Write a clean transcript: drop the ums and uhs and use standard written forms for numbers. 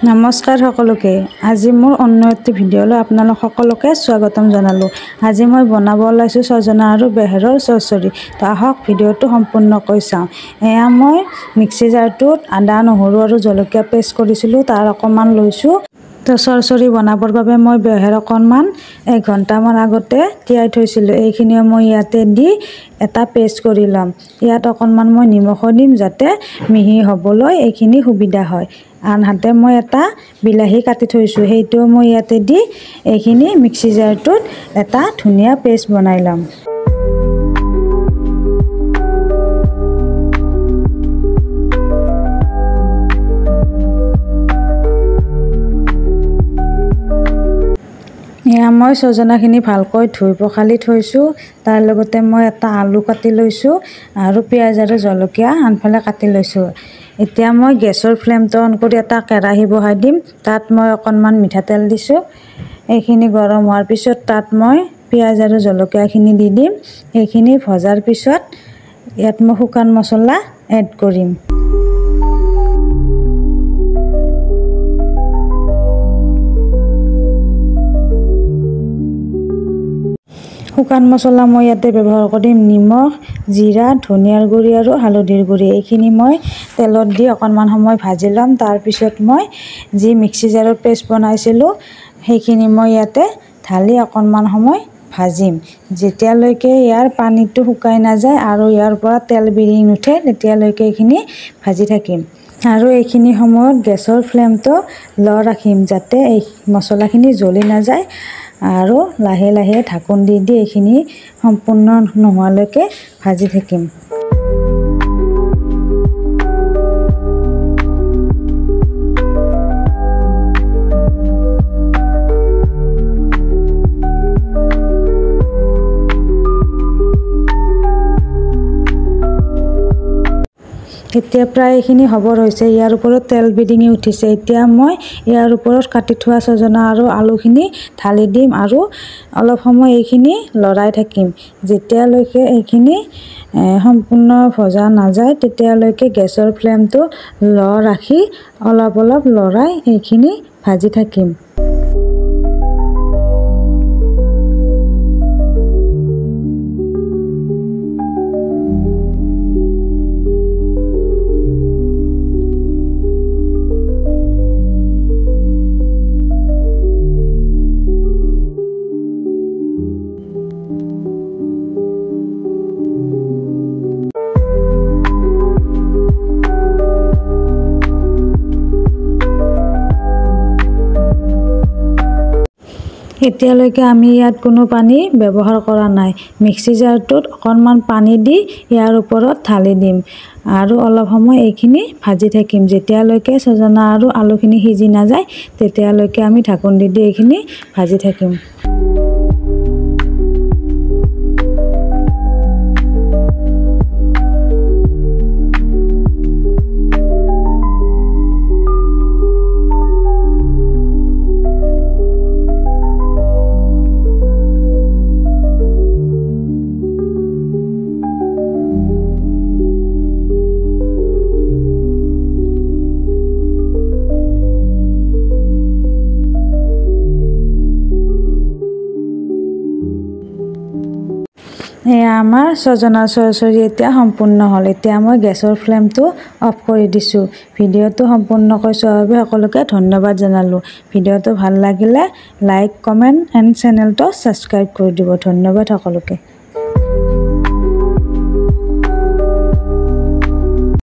নমস্কাৰ সকলোকে। আজি মোৰ অন্য এটা ভিডিঅ'লৈ আপোনালোক সকলোকে স্বাগতম জনালোঁ। আজি মই বনাব ওলাইছোঁ ছজনা আৰু বেহেৰৰ চৰচৰি। তো আহক ভিডিঅ'টো সম্পূৰ্ণকৈ চাওঁ। এয়া মই মিক্সি জাৰটোত আদা, নহৰু আৰু জলকীয়া পেষ্ট কৰিছিলোঁ, তাৰ অকণমান লৈছোঁ। তো চৰচৰি বনাবৰ বাবে মই বেহেৰ অকণমান 1 ঘণ্টামান আগতে তিয়াই থৈছিলোঁ। এইখিনিও মই ইয়াতে দি এটা পেষ্ট কৰি ল'ম। ইয়াত অকণমান মই নিমখো দিম যাতে মিহি হ'বলৈ এইখিনি সুবিধা হয়। আনহাতে মই এটা বিলাহী কাটি থৈছোঁ, সেইটোও মই ইয়াতে দি এইখিনি মিক্সি জাৰটোত এটা ধুনীয়া পেষ্ট বনাই ল'ম। এয়া মই ছজনাখিনি ভালকৈ ধুই পখালি থৈছোঁ। তাৰ লগতে মই এটা আলু কাটি লৈছোঁ আৰু পিঁয়াজ আৰু জলকীয়া আনফালে কাটি লৈছোঁ। এতিয়া মই গেছৰ ফ্লেমটো অন কৰি এটা কেৰাহী বহাই দিম। তাত মই অকণমান মিঠাতেল দিছোঁ। এইখিনি গৰম হোৱাৰ পিছত তাত মই পিঁয়াজ আৰু জলকীয়াখিনি দি দিম। এইখিনি ভজাৰ পিছত ইয়াত মই শুকান মছলা এড কৰিম। শুকান মছলা মই ইয়াতে ব্যৱহাৰ কৰিম নিমখ, জিৰা, ধনিয়াৰ গুড়ি আৰু হালধিৰ গুড়ি। এইখিনি মই তেলত দি অকণমান সময় ভাজি ল'ম। তাৰপিছত মই যি মিক্সি জাৰৰ পেষ্ট বনাইছিলোঁ সেইখিনি মই ইয়াতে ঢালি অকণমান সময় ভাজিম। যেতিয়ালৈকে ইয়াৰ পানীটো শুকাই নাযায় আৰু ইয়াৰ পৰা তেল বিৰিঙ নুঠে তেতিয়ালৈকে এইখিনি ভাজি থাকিম। আৰু এইখিনি সময়ত গেছৰ ফ্লেমটো ল' ৰাখিম যাতে এই মছলাখিনি জ্বলি নাযায়। আৰু লাহে লাহে ঢাকোন দি দি এইখিনি সম্পূৰ্ণ নোহোৱালৈকে ভাজি থাকিম। এতিয়া প্ৰায় এইখিনি হ'বৰ হৈছে। ইয়াৰ ওপৰত তেল বিৰিঙি উঠিছে। এতিয়া মই ইয়াৰ ওপৰত কাটি থোৱা ছজনা আৰু আলুখিনি ঢালি দিম আৰু অলপ সময় এইখিনি লৰাই থাকিম। যেতিয়ালৈকে এইখিনি সম্পূৰ্ণ ভজা নাযায় তেতিয়ালৈকে গেছৰ ফ্লেমটো ল' ৰাখি অলপ অলপ লৰাই এইখিনি ভাজি থাকিম। এতিয়ালৈকে আমি ইয়াত কোনো পানী ব্যৱহাৰ কৰা নাই। মিক্সি জাৰটোত অকণমান পানী দি ইয়াৰ ওপৰত ঢালি দিম আৰু অলপ সময় এইখিনি ভাজি থাকিম। যেতিয়ালৈকে ছজনা আৰু আলুখিনি সিজি নাযায় তেতিয়ালৈকে আমি ঢাকোন দি দি এইখিনি ভাজি থাকিম। এয়া আমাৰ ছজনাৰ চৰচৰি এতিয়া সম্পূৰ্ণ হ'ল। এতিয়া মই গেছৰ ফ্লেমটো অফ কৰি দিছোঁ। ভিডিঅ'টো সম্পূৰ্ণকৈ চোৱাৰ বাবে সকলোকে ধন্যবাদ জনালোঁ। ভিডিঅ'টো ভাল লাগিলে লাইক, কমেণ্ট এণ্ড চেনেলটো ছাবস্ক্ৰাইব কৰি দিব। ধন্যবাদ সকলোকে।